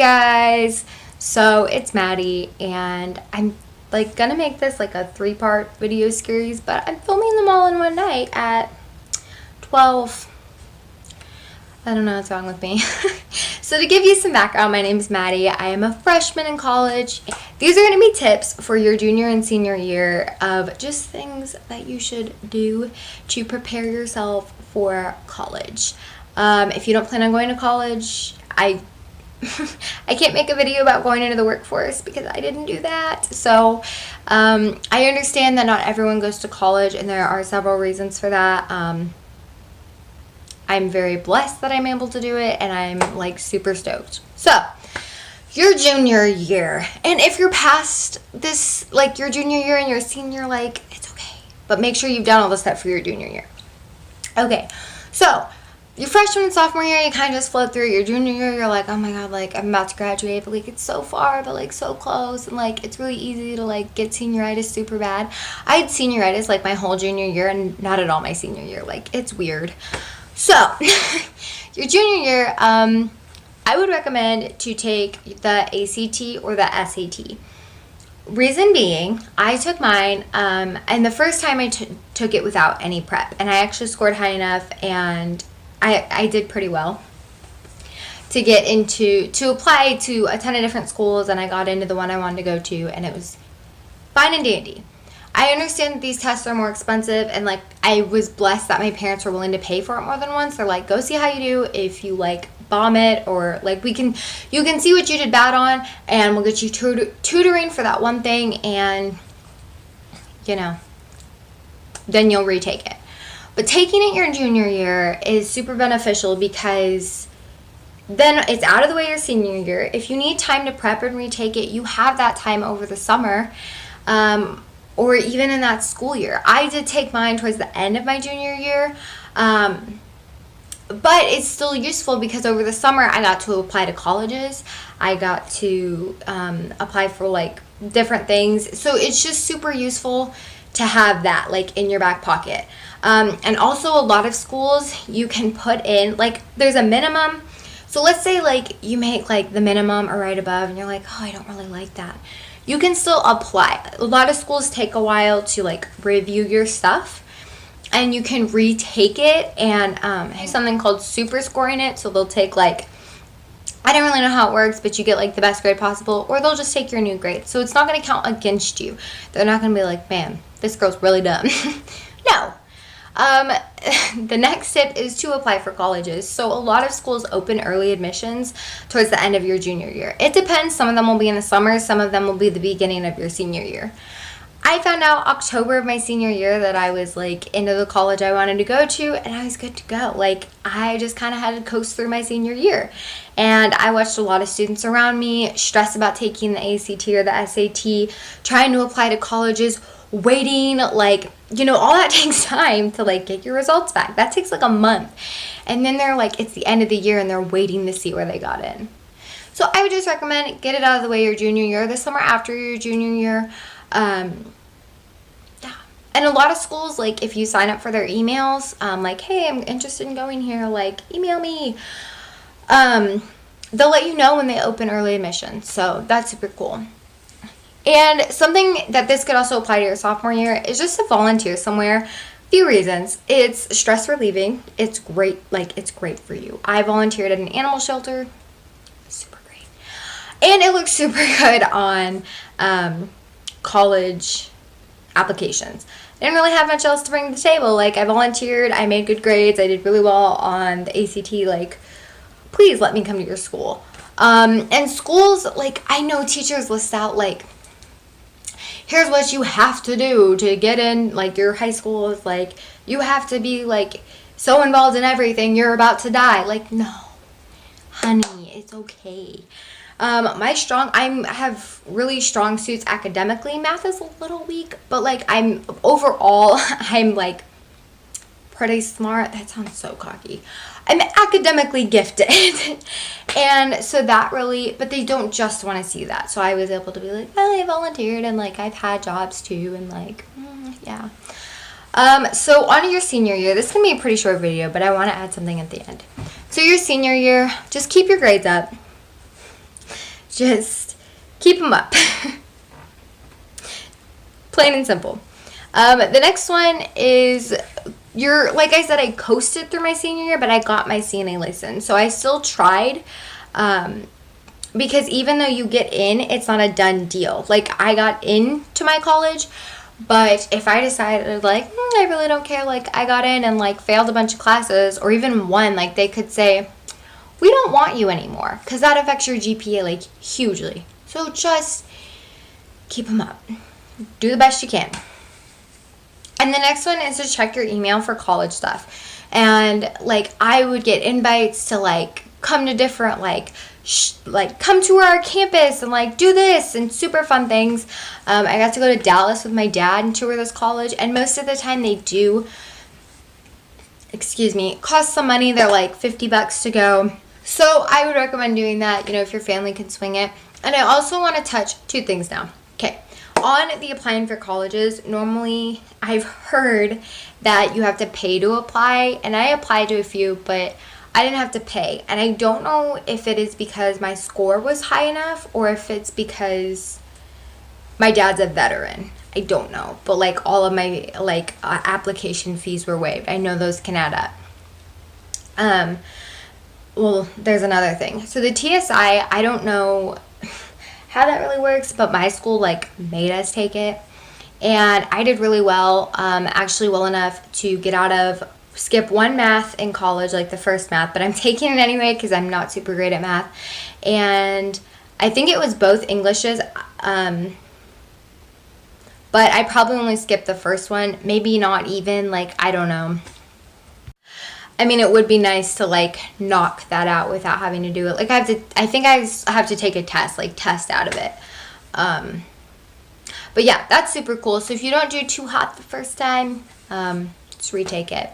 guys, so it's Maddie, and I'm like gonna make this like a 3-part video series, but I'm filming them all in one night at 12. I don't know what's wrong with me. So to give you some background, my name is Maddie. I am a freshman in college. These are going to be tips for your junior and senior year of just things that you should do to prepare yourself for college. If you don't plan on going to college, I can't make a video about going into the workforce because I didn't do that. So I understand that not everyone goes to college, and there are several reasons for that. I'm very blessed that I'm able to do it, and I'm like super stoked. So your junior year, and if you're past this, like your junior year and your senior, like it's okay, but make sure you've done all the stuff for your junior year. Okay, so your freshman and sophomore year, you kind of just float through. Your junior year, you're like, oh my god, like I'm about to graduate, but like it's so far, but like so close, and like it's really easy to like get senioritis super bad. I had senioritis like my whole junior year, and not at all my senior year. Like it's weird. So your junior year, I would recommend to take the ACT or the SAT. Reason being, I took mine, and the first time I took it without any prep, and I actually scored high enough, and I did pretty well to get to apply to a ton of different schools, and I got into the one I wanted to go to, and it was fine and dandy. I understand that these tests are more expensive, and like I was blessed that my parents were willing to pay for it more than once. They're like, go see how you do. If you like bomb it, or like you can see what you did bad on, and we'll get you tutoring for that one thing, and you know, then you'll retake it. But taking it your junior year is super beneficial because then it's out of the way your senior year. If you need time to prep and retake it, you have that time over the summer. Or even in that school year. I did take mine towards the end of my junior year, but it's still useful because over the summer I got to apply to colleges. I got to apply for like different things. So it's just super useful to have that like in your back pocket. And also a lot of schools you can put in, like there's a minimum. So let's say like you make like the minimum or right above, and you're like, oh, I don't really like that. You can still apply. A lot of schools take a while to like review your stuff, and you can retake it and have something called super scoring it. So they'll take like, I don't really know how it works, but you get like the best grade possible, or they'll just take your new grade. So it's not going to count against you. They're not going to be like, man, this girl's really dumb. No. The next tip is to apply for colleges. So a lot of schools open early admissions towards the end of your junior year. It depends. Some of them will be in the summer. Some of them will be the beginning of your senior year. I found out October of my senior year that I was like into the college I wanted to go to, and I was good to go. Like I just kind of had to coast through my senior year. And I watched a lot of students around me stress about taking the ACT or the SAT, trying to apply to colleges, waiting, like, you know, all that takes time to like get your results back. That takes like a month. And then they're like, it's the end of the year, and they're waiting to see where they got in. So I would just recommend get it out of the way your junior year, the summer after your junior year. Yeah. And a lot of schools, like if you sign up for their emails, like, hey, I'm interested in going here, like email me. They'll let you know when they open early admissions. So that's super cool. And something that this could also apply to your sophomore year is just to volunteer somewhere. Few reasons. It's stress relieving. It's great. Like it's great for you. I volunteered at an animal shelter. Super great. And it looks super good on college applications. I didn't really have much else to bring to the table. Like I volunteered. I made good grades. I did really well on the ACT. Like please let me come to your school. And schools, like I know teachers list out like, here's what you have to do to get in, like your high school is like, you have to be like so involved in everything, you're about to die. Like, no, honey, it's okay. I have really strong suits academically. Math is a little weak, but like overall, I'm like pretty smart. That sounds so cocky. I'm academically gifted. And so that really, but they don't just want to see that. So I was able to be like, well, I volunteered, and like I've had jobs too, and like, yeah. So on to your senior year. This is going to be a pretty short video, but I want to add something at the end. So your senior year, just keep your grades up. just keep them up. Plain and simple. The next one is like I said, I coasted through my senior year, but I got my CNA license. So I still tried, because even though you get in, it's not a done deal. Like, I got into my college, but if I decided, like, I really don't care, like, I got in and, like, failed a bunch of classes, or even one, like, they could say, we don't want you anymore, because that affects your GPA, like, hugely. So just keep them up. Do the best you can. And the next one is to check your email for college stuff. And, like, I would get invites to, like, come to different, like, come to our campus and, like, do this and super fun things. I got to go to Dallas with my dad and tour this college. And most of the time they do, cost some money. They're, like, $50 to go. So I would recommend doing that, you know, if your family can swing it. And I also want to touch two things now. Okay. On the applying for colleges, normally I've heard that you have to pay to apply, and I applied to a few, but I didn't have to pay. And I don't know if it is because my score was high enough or if it's because my dad's a veteran. I don't know. But, like, all of my, like, application fees were waived. I know those can add up. Well, there's another thing. So the TSI, I don't know how that really works, but my school, like, made us take it, and I did really well, actually well enough to get out of, skip one math in college, like the first math, but I'm taking it anyway because I'm not super great at math, and I think it was both Englishes, but I probably only skipped the first one, maybe not even, like, I don't know. I mean, it would be nice to, like, knock that out without having to do it. Like, I think I have to take a test, like, test out of it. But yeah, that's super cool. So if you don't do too hot the first time, just retake it.